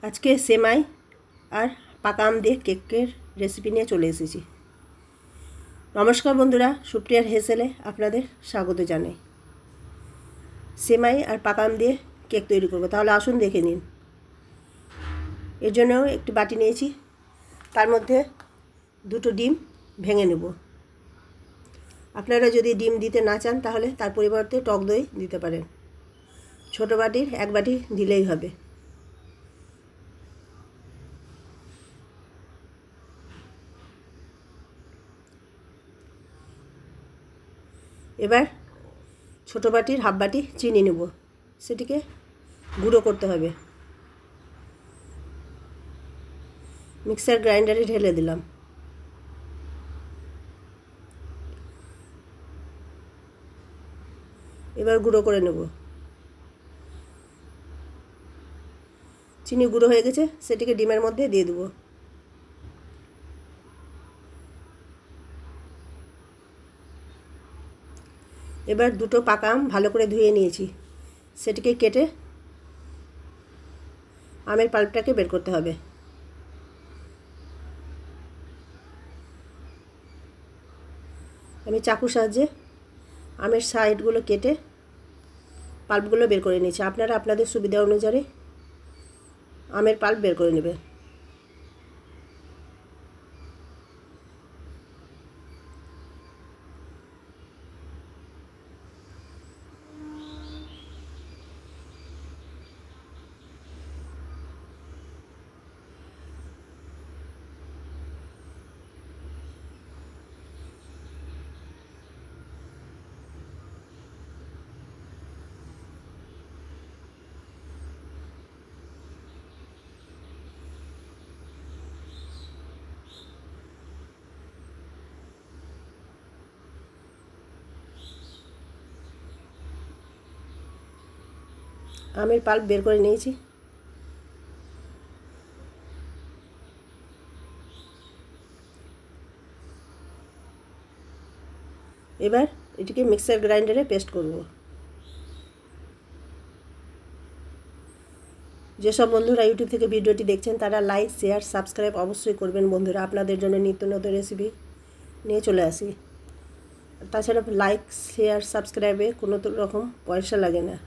আজকে সেমাই আর পাকা আম দিয়ে কেকের রেসিপি নিয়ে চলে এসেছি। নমস্কার বন্ধুরা, সুপ্রিয়ার হেসেলে আপনাদের স্বাগত জানাই। সেমাই আর পাকা আম দিয়ে কেক তৈরি করব, তাহলে আসুন দেখে নিন। এর জন্য একটি বাটি নিয়েছি, তার মধ্যে দুটো ডিম ভেঙে নেব। আপনারা যদি ডিম দিতে না চান তাহলে তার পরিবর্তে টক দই দিতে পারেন। ছোটো বাটির এক বাটি দিলেই হবে। এবার ছোটো বাটির হাফ বাটি চিনি নেব, সেটিকে গুঁড়ো করতে হবে। মিক্সার গ্রাইন্ডারে ঢেলে দিলাম। এবার গুঁড়ো করে নেব। চিনি গুঁড়ো হয়ে গেছে, সেটিকে ডিমের মধ্যে দিয়ে দেবো। এবার দুটো পাকা আম ভালো করে ধুয়ে নিয়েছি, সেটিকে কেটে আমের পাল্পটাকে বের করতে হবে। আমি চাকুর সাহায্যে আমের সাইডগুলো কেটে পাল্পগুলো বের করে নিয়েছি। আপনারা আপনাদের সুবিধা অনুযায়ী আমের পাল্প বের করে নেবেন। আমের পাল্প বের করে নিয়েছি। এবার এটিকে মিক্সার গ্রাইন্ডারে পেস্ট করব। যেসব বন্ধুরা ইউটিউব থেকে ভিডিওটি দেখছেন তারা লাইক, শেয়ার, সাবস্ক্রাইব অবশ্যই করবেন। বন্ধুরা, আপনাদের জন্য নিত্য নতুন রেসিপি নিয়ে চলে আসি। তাছাড়া লাইক, শেয়ার, সাবস্ক্রাইবে কোনো রকম পয়সা লাগে না।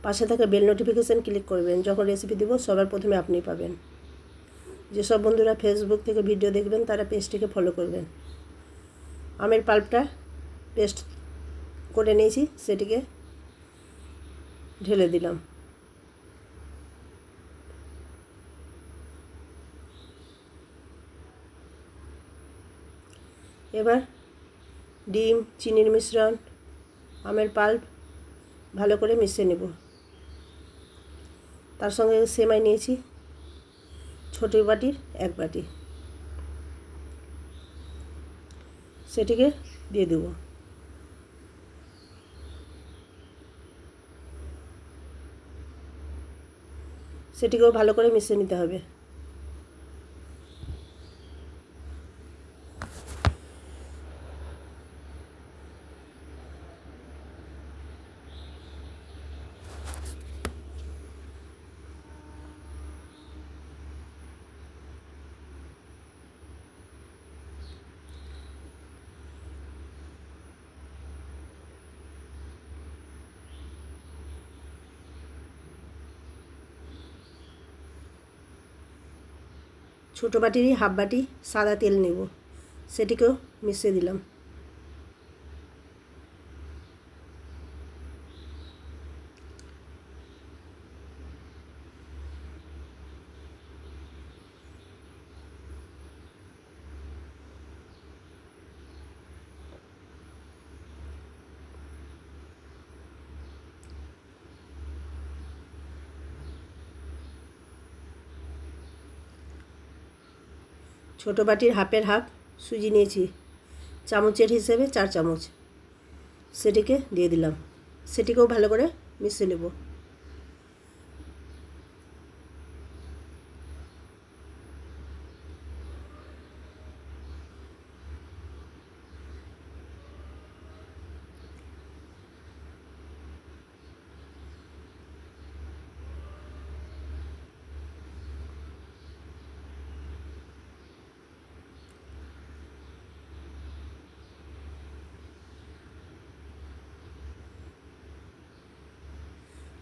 পাশে থাকা বেল নোটিফিকেশান ক্লিক করবেন, যখন রেসিপি দেবো সবার প্রথমে আপনি পাবেন। যেসব বন্ধুরা ফেসবুক থেকে ভিডিও দেখবেন তারা পেজটিকে ফলো করবেন। আমের পাল্পটা পেস্ট করে নিয়েছি, সেটিকে ঢেলে দিলাম। এবার ডিম, চিনির মিশ্রণ, আমের পাল্প ভালো করে মিশিয়ে নেব। তার সঙ্গে সেমাই নিয়েছি ছোটো বাটির এক বাটি, সেটিকে দিয়ে দেব। সেটিকেও ভালো করে মিশিয়ে নিতে হবে। ছোটো বাটিরই হাফ বাটি সাদা তেল নেব, সেটিকেও মিশিয়ে দিলাম। ছোটো বাটির হাফের হাফ সুজি নিয়েছি, চামচের হিসেবে 4 চামচ, সেটিকে দিয়ে দিলাম। সেটিকেও ভালো করে মিশিয়ে নেব।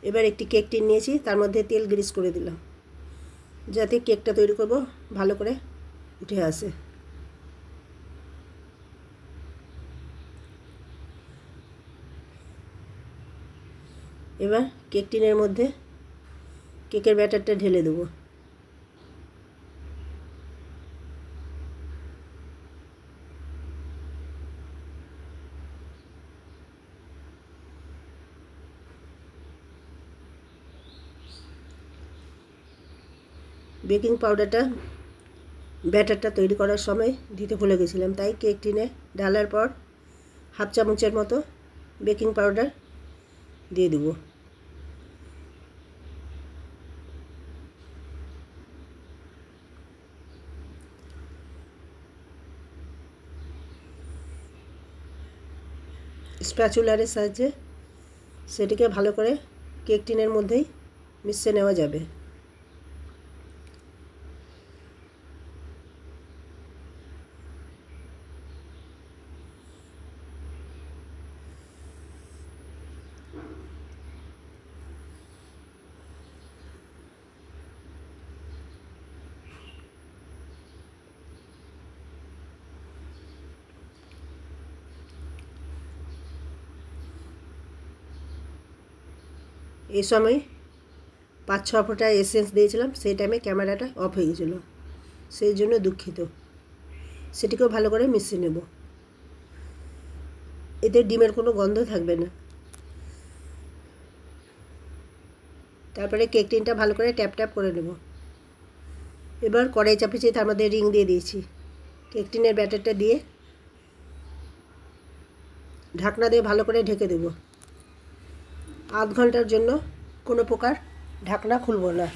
এবার একটি কেক টিন নিয়েছি, তার মধ্যে তেল গ্রিস করে দিলাম যাতে কেকটা তৈরি করব ভালো করে উঠে আসে। এবার কেক টিনের মধ্যে কেকের ব্যাটারটা ঢেলে দেবো। বেকিং পাউডারটা ব্যাটারটা তৈরি করার সময় দিতে ভুলে গেছিলাম, তাই কেক টিনে ঢালার পর হাফ চামচের মতো বেকিং পাউডার দিয়ে দেবো। স্প্যাচুলারের সাহায্যে সেটিকে ভালো করে কেক টিনের মধ্যেই মিশিয়ে নেওয়া যাবে। এই সময় 5-6 ফোঁটা এসেন্স দিয়েছিলাম, সেই টাইমে ক্যামেরাটা অফ হয়ে গেছিলো, সেই জন্য দুঃখিত। সেটিকেও ভালো করে মিশিয়ে নেব। এতে ডিমের কোনো গন্ধ থাকবে না। তারপরে কেক টিনটা ভালো করে ট্যাপ ট্যাপ করে নেব। এবার কড়াই চাপিয়ে তার মধ্যে রিং দিয়ে দিয়েছি। কেক টিনের ব্যাটারটা দিয়ে ঢাকনা দিয়ে ভালো করে ঢেকে দেব। আধ ঘন্টার জন্য কোনো প্রকার ঢাকনা খুলব না।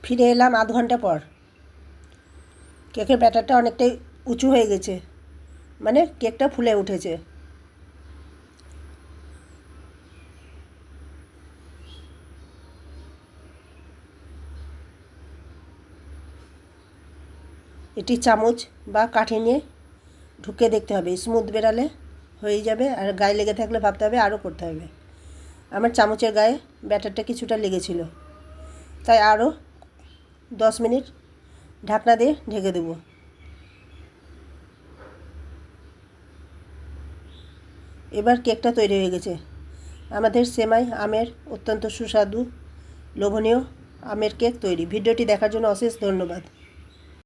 ফিরে এলাম আধ ঘন্টা পর। কেকের ব্যাটারটা অনেকটাই উঁচু হয়ে গেছে, মানে কেকটা ফুলে উঠেছে। এটি চামচ বা কাঠি নিয়ে ঢুকে দেখতে হবে, স্মুথ বেরালে হয়ে যাবে, আর গায়ে লেগে থাকলে ভাবতে হবে আরও করতে হবে। আমার চামচের গায়ে ব্যাটারটা কিছুটা লেগেছিল, তাই আরও 10 মিনিট ঢাকনা দিয়ে ঢেকে দেব। এবার কেকটা তৈরি হয়ে গেছে। আমাদের সেমাই আমের অত্যন্ত সুস্বাদু লোভনীয় আমের কেক তৈরি। ভিডিওটি দেখার জন্য অশেষ ধন্যবাদ।